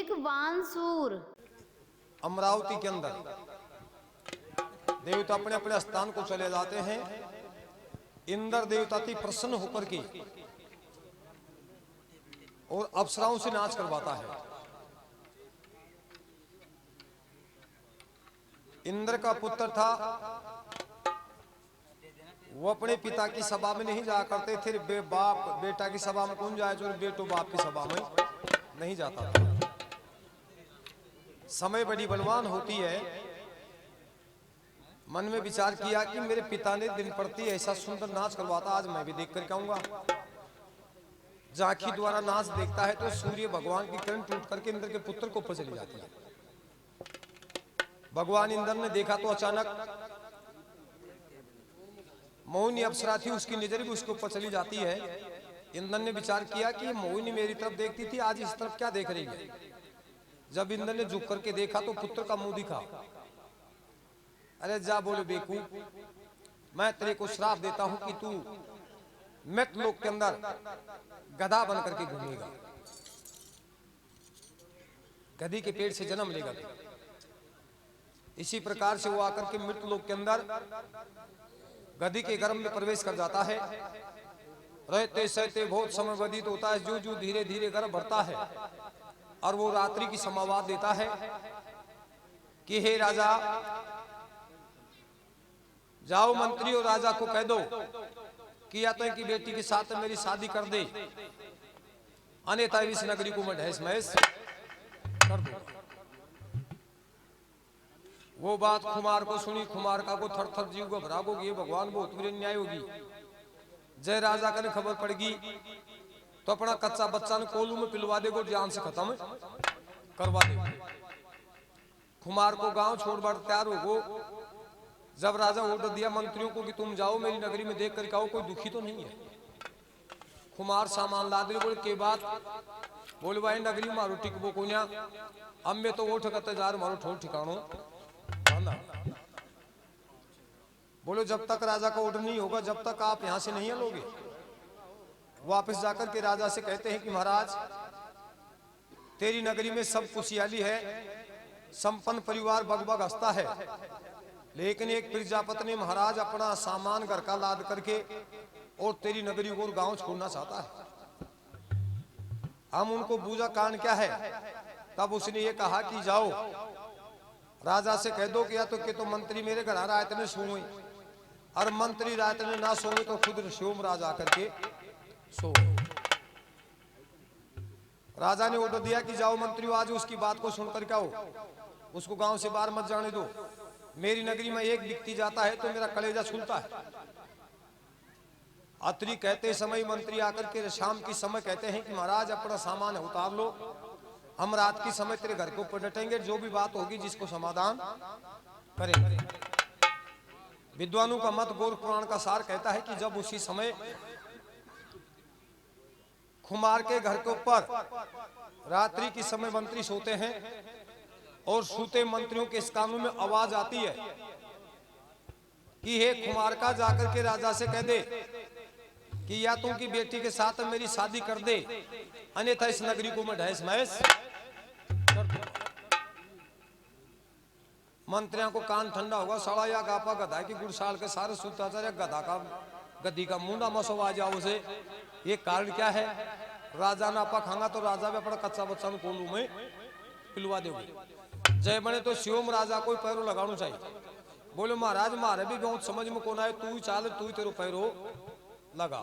एक वानसूर। अमरावती के अंदर देवता अपने अपने स्थान को चले जाते हैं। इंद्र देवता थी प्रसन्न होकर के और अप्सराओं से नाच करवाता है। इंद्र का पुत्र था, वो अपने पिता की सभा में नहीं जाया करते थे। बाप बेटा की सभा में कौन जाए, जो बेटो बाप की सभा में नहीं जाता था। समय बड़ी बलवान होती है। मन में विचार किया कि मेरे पिता ने दिन प्रति ऐसा सुंदर नाच करवाता, आज मैं भी देख कर आऊंगा। झांकी द्वारा नाच देखता है तो सूर्य भगवान की किरण टूट करके इंद्र के पुत्र के ऊपर चली जाती है। भगवान इंद्र ने देखा तो अचानक मोहिनी अप्सरा थी, उसकी नजर भी उसके ऊपर चली जाती है। इंद्र ने विचार किया कि मोहिनी मेरी तरफ देखती थी, आज इस तरफ क्या देख रही है। जब इंद्र ने झुक करके देखा तो पुत्र का मुंह दिखा। अरे जा, बोले बेवकूफ, मैं तेरे को श्राप देता हूं कि तू मृत लोक के अंदर गधा बन करके घूमेगा, गधी के पेट से जन्म लेगा। इसी प्रकार से वो आकर के मृत लोक के अंदर गधी के गर्भ में प्रवेश कर जाता है। रहते सहते बहुत समय व्यतीत होता है। जो जो धीरे धीरे गर्भ भरता है और वो रात्रि की समावाद देता है कि हे राजा, जाओ मंत्री और राजा को कह दो कि या तो इनकी बेटी के साथ मेरी शादी कर दे, अन्यथा इस नगरी को मैं ढहस महस कर दूं। वो बात खुमार को सुनी। खुमार का को थर थर जीव घबरा गो, ये भगवान बहुत बुरी न्याय होगी। जय राजा का खबर पड़गी तो अपना कच्चा बच्चा ने कोलू में पिलवा देगो, जान से खत्म करवा देगो। खुमार को गांव छोड़ बार तैयार हो गो। जब राजा ऑर्डर दिया मंत्रियों को कि तुम जाओ मेरी नगरी में देख कर आओ कोई दुखी तो नहीं है। खुमार सामान ला दे। बोले के बात, बोले भाई नगरी मारो टिकबो को न्या, अब मैं तो वो ठकते जा मारो ठोर ठिकानो। बोलो जब तक राजा का ऑर्डर नहीं होगा, जब तक आप यहां से नहीं हलोगे। वापस जाकर के राजा से कहते हैं कि महाराज, तेरी नगरी में सब खुशहाली है, संपन्न परिवार बगबग हंसता है, लेकिन एक प्रजापति ने महाराज अपना सामान घर का लाद करके और तेरी नगरी को गांव छोड़ना चाहता है। हम उनको पूजा कारण क्या है। तब उसने ये कहा कि जाओ राजा से कह दो कि या तो मंत्री मेरे घर रात में सोए, और मंत्री रात में ना सोए तो खुद सोम राजा करके सो। राजा ने ऑर्डर दिया कि जाओ मंत्रियों, आज उसकी बात को सुनकर क्या हो, उसको गांव से बाहर मत जाने दो। मेरी नगरी में एक व्यक्ति जाता है तो मेरा कलेजा छूलता है। अत्री कहते समय मंत्री आकर के शाम की समय कहते हैं कि महाराज अपना सामान उतार लो, हम रात की समय तेरे घर के ऊपर डटेंगे, जो भी बात होगी जिसको समाधान करेंगे। विद्वानों का मत गौर पुराण का सार कहता है कि जब उसी समय खुमार के घर के ऊपर रात्रि की समय मंत्री सोते हैं और सूते मंत्रियों के इस कानून में आवाज आती है कि हे खुमार का, जाकर के राजा से कह दे कि या तुम की बेटी के साथ मेरी शादी कर दे, अन्यथा इस नगरी को मैं ढहस महस कर दूंगा। मंत्रियों को कान ठंडा होगा, सड़ा या गापा गधा की गुड़साल के सारे सूत्राचार्य गधा का गद्दी का मुंडा मसो आ जाओ से। ये कारण क्या है। राजा ना आपा खांगा तो राजा भी अपना कच्चा बच्चा कोलू में पिलवा देगा। जय बने तो शिवम राजा को पैरों लगाना चाहिए। बोले महाराज मारे भी बहुत समझ में कौन आए, तू ही चाल, तू ही तेरो पैरों लगा।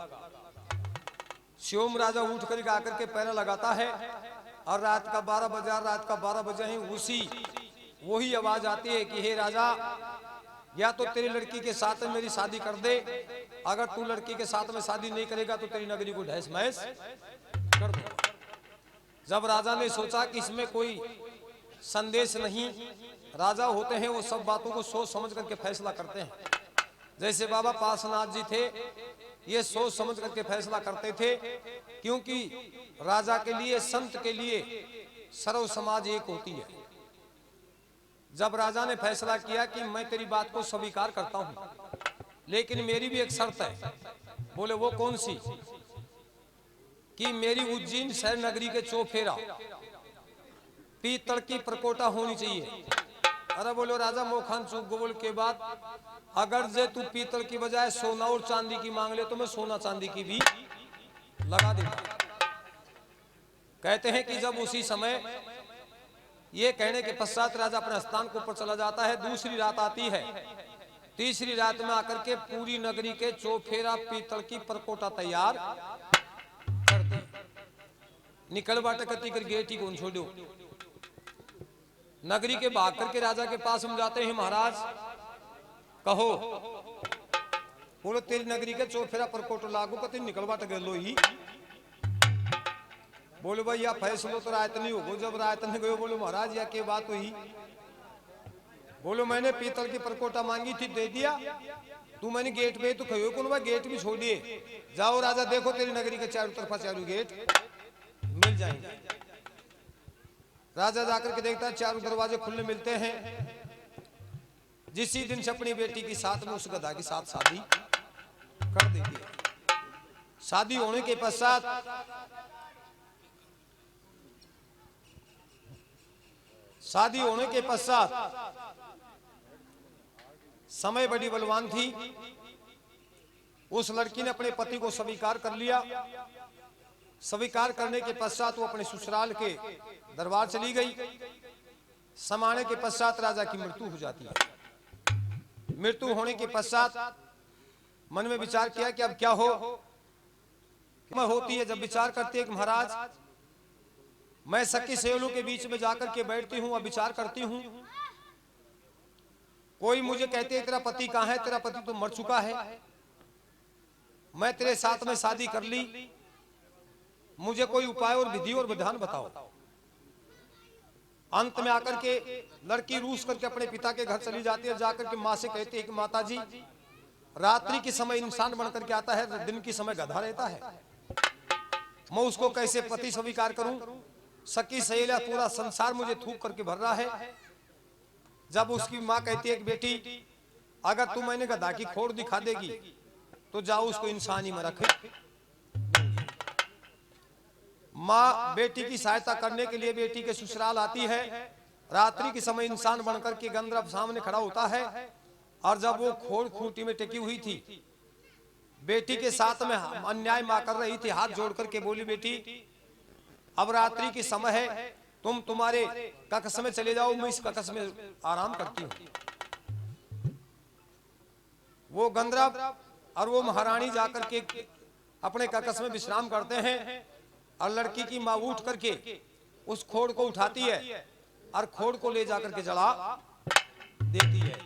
शिवम राजा उठ कर आकर के पैरा लगाता है और रात का 12 बजे ही उसी वही आवाज आती है कि हे राजा, या तो तेरी लड़की के साथ मेरी शादी कर दे, अगर तू लड़की के साथ में शादी नहीं करेगा तो तेरी नगरी को ढहस महस कर दे। जब राजा ने सोचा कि इसमें कोई संदेश नहीं, राजा होते हैं वो सब बातों को सोच समझ करके फैसला करते हैं। जैसे बाबा पार्श्वनाथ जी थे, ये सोच समझ करके फैसला करते थे, क्योंकि राजा के लिए, संत के लिए सर्व समाज एक होती है। जब राजा ने फैसला किया कि मैं तेरी बात को स्वीकार करता हूं, लेकिन मेरी भी एक शर्त है। बोले वो कौन सी। कि मेरी उज्जैन शहर नगरी के चौफेरा पीतल की परकोटा होनी चाहिए। अरे बोलो राजा मोखान चूक गोल के बाद अगर जे तू पीतल की बजाय सोना और चांदी की मांग ले तो मैं सोना चांदी की भी लगा देता। कहते हैं कि जब उसी समय ये कहने के पश्चात राजा अपने स्थान के ऊपर चला जाता है। दूसरी रात आती है। तीसरी रात में आकर के पूरी नगरी के चौफेरा पीतल की परकोटा तैयार कर दी। निकल बाट कती कर गेटी कौन छोड़ो। नगरी के भाग करके राजा के पास हम जाते हैं। महाराज कहो। बोलो तेरी नगरी के चौफेरा परकोटो लागू कती निकल बाट गलो ही। बोलो भाई या फैसलो तो रायत नहीं होगो। जब रायत नहीं गयो बोलो महाराज या के बात हुई। बोलो मैंने पीतल की परकोटा मांगी थी दे दिया। तू मैंने गेट पे तो खयो कौन भाई गेट भी छोड़िए। जाओ राजा देखो तेरी नगरी के चारों तरफा चारों गेट मिल जाएंगे। राजा जाकर के देखता है चारों दरवाजे खुले मिलते हैं। जिसी दिन से अपनी बेटी की साथ में उस गधा की साथ शादी कर देती है। शादी होने के पश्चात समय बड़ी बलवान थी। उस लड़की ने अपने पति को स्वीकार कर लिया। स्वीकार करने के पश्चात वो अपने ससुराल के दरबार चली गई। समाने के पश्चात राजा की मृत्यु हो जाती है। मृत्यु होने के पश्चात मन में विचार किया कि अब क्या हो। होती है जब विचार करती है कि महाराज मैं सखी सहेलियों के बीच में जाकर के बैठती हूं और विचार करती हूं। कोई मुझे कहते है तेरा पति कहां है। तेरा पति तो मर चुका है। मैं तेरे साथ में शादी कर ली। मुझे कोई उपाय और विधि और विधान बताओ। अंत में आकर के लड़की रूस करके अपने पिता के घर चली जाती है। जाकर के माँ से कहती है कि माता जी रात्रि के समय इंसान बन करके आता है दिन के समय गधा रहता है। मैं उसको कैसे पति स्वीकार करूं। सखी सहेलियां पूरा संसार मुझे थूक करके भर रहा है। जब उसकी माँ कहती है कि बेटी अगर तू मैंने गधा की खोड़ दिखा देगी तो जाओ उसको इंसानी में रखे। माँ बेटी की सहायता करने के लिए बेटी के ससुराल आती है। रात्रि के समय इंसान बनकर के गंधर्व सामने खड़ा होता है। और जब वो खोड़ खूंटी में टिकी हुई थी बेटी के साथ में अन्याय माँ कर रही थी। हाथ जोड़ करके बोली बेटी अब रात्रि की समय है तुम तुम्हारे कक्ष में चले जाओ। मैं इस कक्ष में आराम करती हूँ। वो गंधर्व और वो महारानी जाकर के अपने कक्ष में विश्राम करते हैं। और लड़की की माँ उठ करके उस खोड़ को उठाती है और खोड़ को ले जाकर के जला देती है।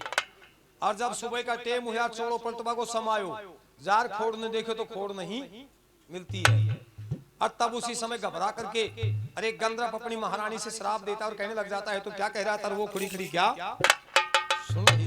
और जब सुबह का टेम हुआ चोड़ो पलटवा को समायो जार खोड़ ने देखे तो खोड़ नहीं मिलती है। और तब उसी समय घबरा करके अरे गंधर्व अपनी महारानी से श्राप देता और कहने लग जाता है तो क्या कह रहा था वो खड़ी खड़ी क्या सुन रही